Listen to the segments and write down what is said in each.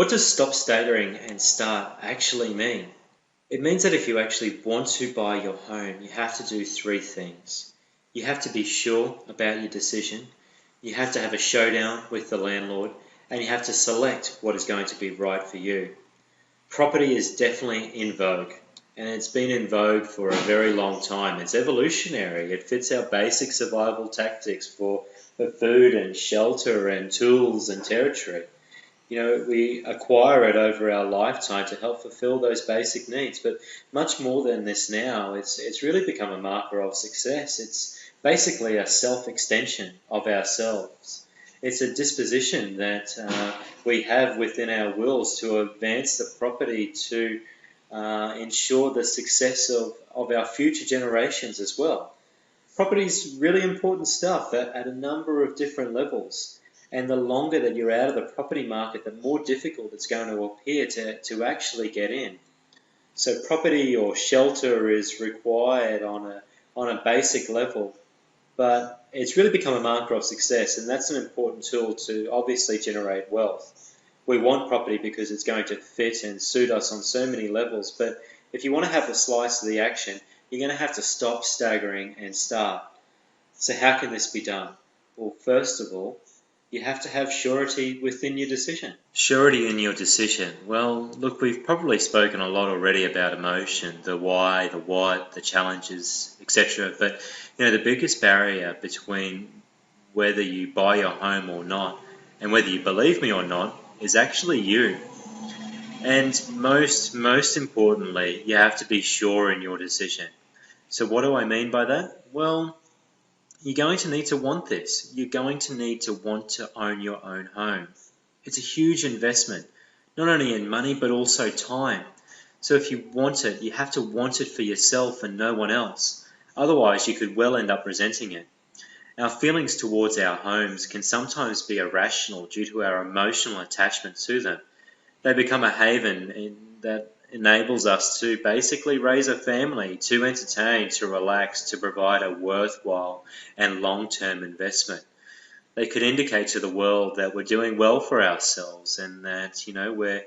What does stop staggering and start actually mean? It means that if you actually want to buy your home, you have to do three things. You have to be sure about your decision, you have to have a showdown with the landlord, and you have to select what is going to be right for you. Property is definitely in vogue, and it's been in vogue for a very long time. It's evolutionary. It fits our basic survival tactics for food and shelter and tools and territory. We acquire it over our lifetime to help fulfill those basic needs. But much more than this now, it's really become a marker of success. It's basically a self-extension of ourselves. It's a disposition that we have within our wills to advance the property to ensure the success of our future generations as well. Property is really important stuff at a number of different levels. And the longer that you're out of the property market, the more difficult it's going to appear to actually get in. So property or shelter is required on a basic level, but it's really become a marker of success, and that's an important tool to obviously generate wealth. We want property because it's going to fit and suit us on so many levels, but if you want to have a slice of the action, you're going to have to stop staggering and start. So how can this be done? Well, first of all, you have to have surety within your decision. Surety in your decision. Well, look, we've probably spoken a lot already about emotion, the why, the what, the challenges, etc. But, the biggest barrier between whether you buy your home or not, and whether you believe me or not, is actually you. And most importantly, you have to be sure in your decision. So what do I mean by that? Well, you're going to need to want this. You're going to need to want to own your own home. It's a huge investment, not only in money, but also time. So if you want it, you have to want it for yourself and no one else. Otherwise, you could well end up resenting it. Our feelings towards our homes can sometimes be irrational due to our emotional attachment to them. They become a haven that enables us to basically raise a family, to entertain, to relax, to provide a worthwhile and long-term investment. They could indicate to the world that we're doing well for ourselves and that, we're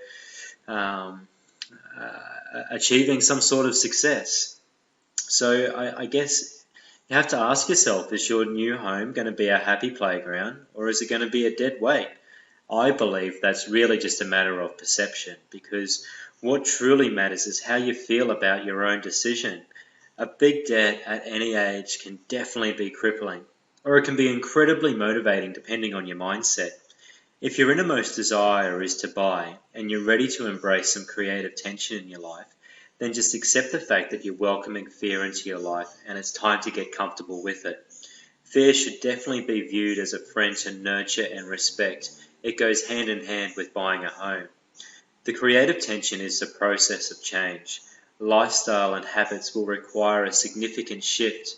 achieving some sort of success. So I guess you have to ask yourself, is your new home going to be a happy playground, or is it going to be a dead weight? I believe that's really just a matter of perception, because what truly matters is how you feel about your own decision. A big debt at any age can definitely be crippling, or it can be incredibly motivating depending on your mindset. If your innermost desire is to buy, and you're ready to embrace some creative tension in your life, then just accept the fact that you're welcoming fear into your life, and it's time to get comfortable with it. Fear should definitely be viewed as a friend to nurture and respect. It goes hand in hand with buying a home. The creative tension is the process of change. Lifestyle and habits will require a significant shift.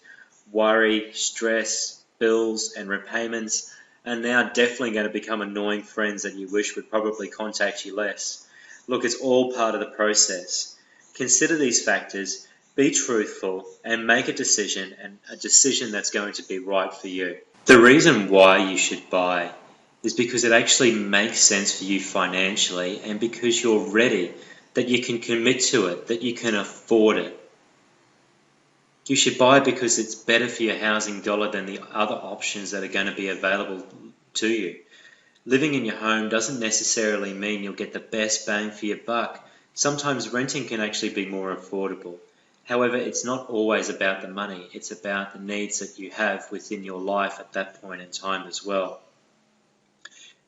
Worry, stress, bills and repayments are now definitely going to become annoying friends that you wish would probably contact you less. Look, it's all part of the process. Consider these factors, be truthful, and make a decision, and a decision that's going to be right for you. The reason why you should buy is because it actually makes sense for you financially, and because you're ready, that you can commit to it, that you can afford it. You should buy because it's better for your housing dollar than the other options that are going to be available to you. Living in your home doesn't necessarily mean you'll get the best bang for your buck. Sometimes renting can actually be more affordable. However, it's not always about the money. It's about the needs that you have within your life at that point in time as well.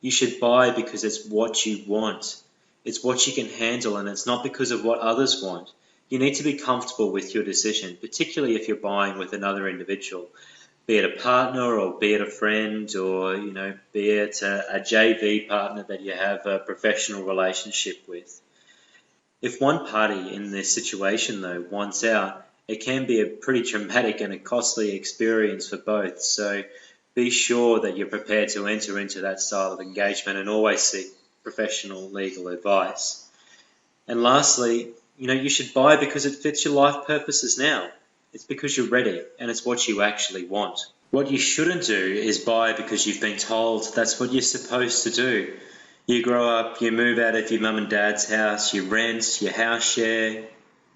You should buy because it's what you want. It's what you can handle, and it's not because of what others want. You need to be comfortable with your decision, particularly if you're buying with another individual, be it a partner or be it a friend or, be it a JV partner that you have a professional relationship with. If one party in this situation, though, wants out, it can be a pretty traumatic and a costly experience for both. So be sure that you're prepared to enter into that style of engagement and always seek professional legal advice. And lastly, you should buy because it fits your life purposes now. It's because you're ready and it's what you actually want. What you shouldn't do is buy because you've been told that's what you're supposed to do. You grow up, you move out of your mum and dad's house, you rent, you house share,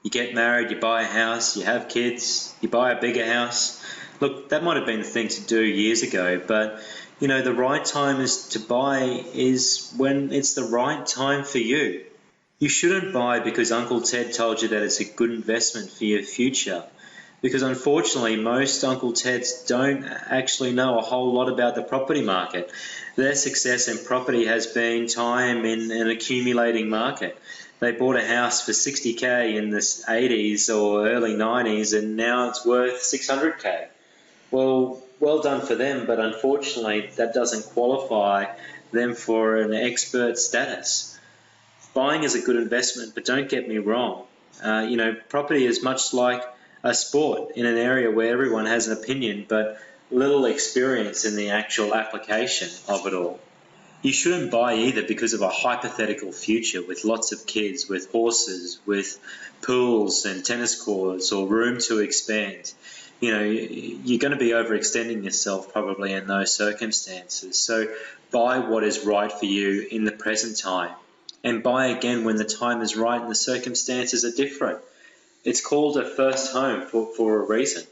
you get married, you buy a house, you have kids, you buy a bigger house. Look, that might have been the thing to do years ago, but the right time is to buy is when it's the right time for you. You shouldn't buy because Uncle Ted told you that it's a good investment for your future. Because unfortunately, most Uncle Teds don't actually know a whole lot about the property market. Their success in property has been time in an accumulating market. They bought a house for 60K in the 80s or early 90s, and now it's worth 600K. Well done for them, but unfortunately that doesn't qualify them for an expert status. Buying is a good investment, but don't get me wrong. Property is much like a sport in an area where everyone has an opinion, but little experience in the actual application of it all. You shouldn't buy either because of a hypothetical future with lots of kids, with horses, with pools and tennis courts or room to expand. You're going to be overextending yourself probably in those circumstances. So buy what is right for you in the present time, and buy again when the time is right and the circumstances are different. It's called a first home for a reason.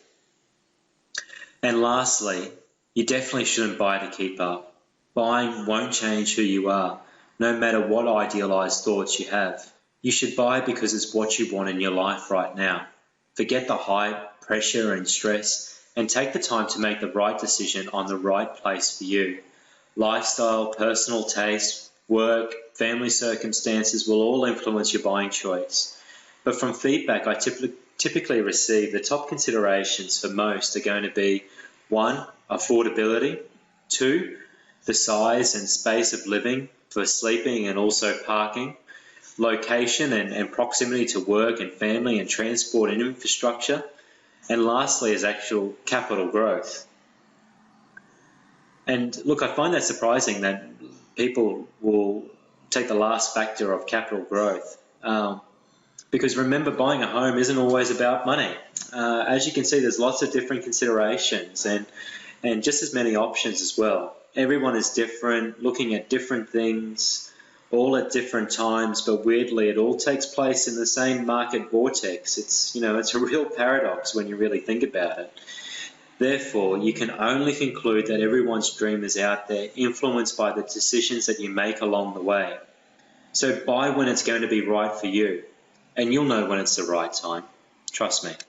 And lastly, you definitely shouldn't buy to keep up. Buying won't change who you are, no matter what idealized thoughts you have. You should buy because it's what you want in your life right now. Forget the hype, pressure and stress, and take the time to make the right decision on the right place for you. Lifestyle, personal taste, work, family circumstances will all influence your buying choice. But from feedback I typically receive, the top considerations for most are going to be 1. Affordability, 2. The size and space of living for sleeping and also parking, location and proximity to work and family and transport and infrastructure, and lastly is actual capital growth. And look, I find that surprising that people will take the last factor of capital growth. Because remember, buying a home isn't always about money. As you can see, there's lots of different considerations and just as many options as well. Everyone is different, looking at different things, all at different times, but weirdly it all takes place in the same market vortex. It's a real paradox when you really think about it. Therefore, you can only conclude that everyone's dream is out there, influenced by the decisions that you make along the way. So buy when it's going to be right for you, and you'll know when it's the right time. Trust me.